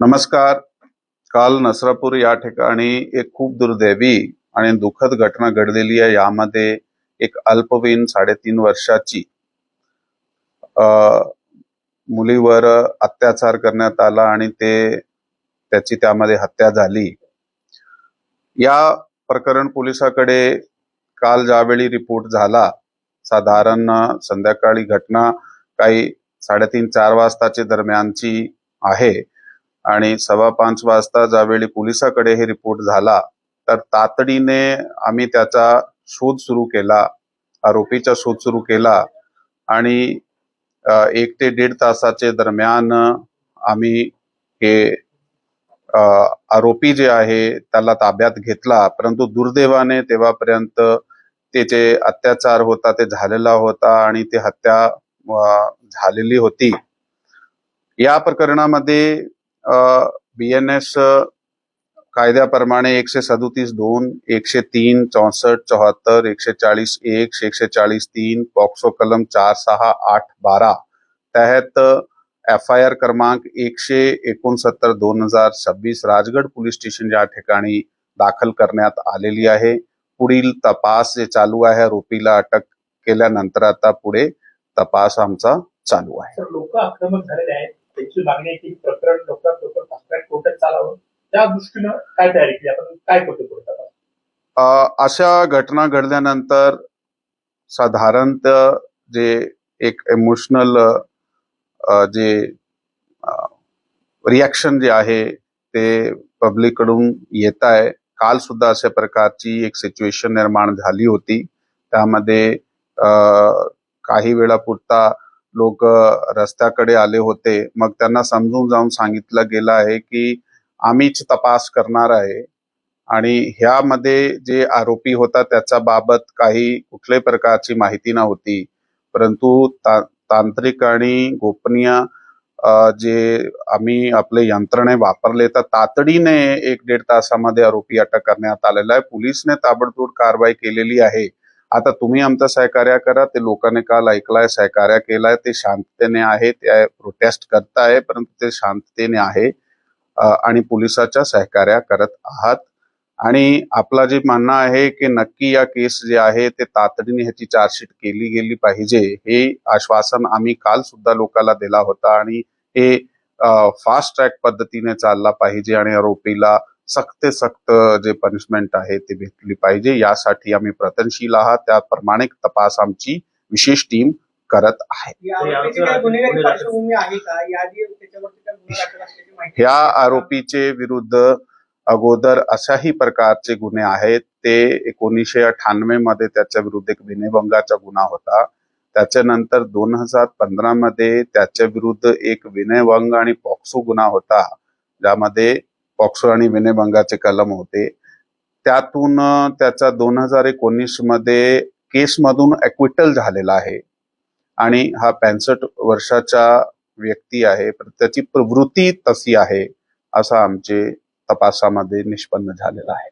नमस्कार. काल नसरापूर या ठिकाणी एक खूप दुर्दैवी आणि दुःखद घटना घडलेली आहे. यामध्ये एक अल्पवयीन 3.5 वर्षाची मुलीवर अत्याचार करण्यात आला आणि त्याची त्यामध्ये हत्या झाली. या प्रकरण पोलिसाकडे काल ज्यावेळी रिपोर्ट झाला, साधारण संध्याकाळी घटना काही 3:30-4 वाजताचे दरम्यानची आहे आणि 4:15 वाजता ज्यावेळी पोलिसाकडे हे रिपोर्ट झाला तर तातडीने आम्ही त्याचा शोध सुरू केला, आरोपीचा शोध सुरू केला आणि 1 ते 1.5 तासाचे दरम्यान आम्ही हे आरोपी जे आहे त्याला ताब्यात घेतला. परंतु दुर्दैवाने तेव्हापर्यंत त्याचे अत्याचार होता ते झालेला होता आणि ती हत्या झालेली होती. या प्रकरणामध्ये BNS कायद्याप्रमाणे 137(2), 103, 64, 74, 140(1), 140(3), पॉक्सो कलम 4, 6, 8, 12 तहत FIR क्रमांक 169/2026 राजगड पोलीस स्टेशन या ठिकाणी दाखल करण्यात आलेली आहे. पुढील तपास जे चालू आहे, आरोपीला अटक केल्यानंतर आता पुढे तपास आमचा चालू आहे. लोक आक्रमक झालेले आहेत, त्याची मागणी आहे की प्रकरण लवकरात लवकर फास्ट ट्रॅक कोर्टात चालावं. त्या दृष्टीनं काय तयारी केली आपण, काय करतो पुढे? अशा घटना घडल्यानंतर साधारणतः जे एक इमोशनल जे रिॲक्शन जे आहे ते पब्लिक कडून येत आहे. काल सुद्धा अशा प्रकारची एक सिच्युएशन निर्माण झाली होती. त्यामध्ये काही वेळापुरता लोक रस्त्याकडे आले होते. मग त्यांना समजून जाऊन सांगितलं गेलं आहे की आम्हीच तपास करणार आहे आणि ह्यामध्ये जे आरोपी होता त्याच्या बाबत काही कुठल्याही प्रकारची माहिती नव्हती. परंतु तांत्रिक आणि गोपनीय जे आम्ही आपले यंत्रणे वापरले तर तातडीने 1-1.5 तासामध्ये आरोपी अटक करण्यात आलेला आहे. पोलिसने ताबडतोब कारवाई केलेली आहे. आता तुम्ही आमचं सहकार्य करा. ते लोकांनी काल ऐकलाय, सहकार्य केलाय, ते शांततेने आहे, ते प्रोटेस्ट करताय, परंतु ते शांततेने आहे आणि पोलिसाच्या सहकार्य करत आहात. आणि आपला जे म्हणणं आहे की नक्की या केस जे आहे ते तातडीने ह्याची चार्जशीट केली गेली पाहिजे, हे आश्वासन आम्ही काल सुद्धा लोकांना दिला होता आणि हे फास्ट ट्रॅक पद्धतीने चालला पाहिजे आणि आरोपीला सक्त जे पनिशमेंट आहे ते भेटली पाहिजे. यासाठी आम्ही प्रयत्नशील आहात. त्याप्रमाणे तपास आमची विशेष टीम करत आहे. ह्या आरोपीचे विरुद्ध अगोदर अशाही प्रकारचे गुन्हे आहेत. ते 1998 मध्ये त्याच्या विरुद्ध एक विनयभंगाचा गुन्हा होता. त्याच्यानंतर 2015 मध्ये त्याच्या विरुद्ध एक विनयभंग आणि पॉक्सो गुन्हा होता, ज्यामध्ये पॉक्सो आणि विनयभंगाचे कलम होते. त्यातून त्याचा 2019 मध्ये केसमधून ॲक्विटल झालेला आहे आणि हा 65 वर्षाचा व्यक्ती आहे. त्याची प्रवृत्ती तशी आहे असं आमचे तपासामध्ये निष्पन्न झालेलं आहे.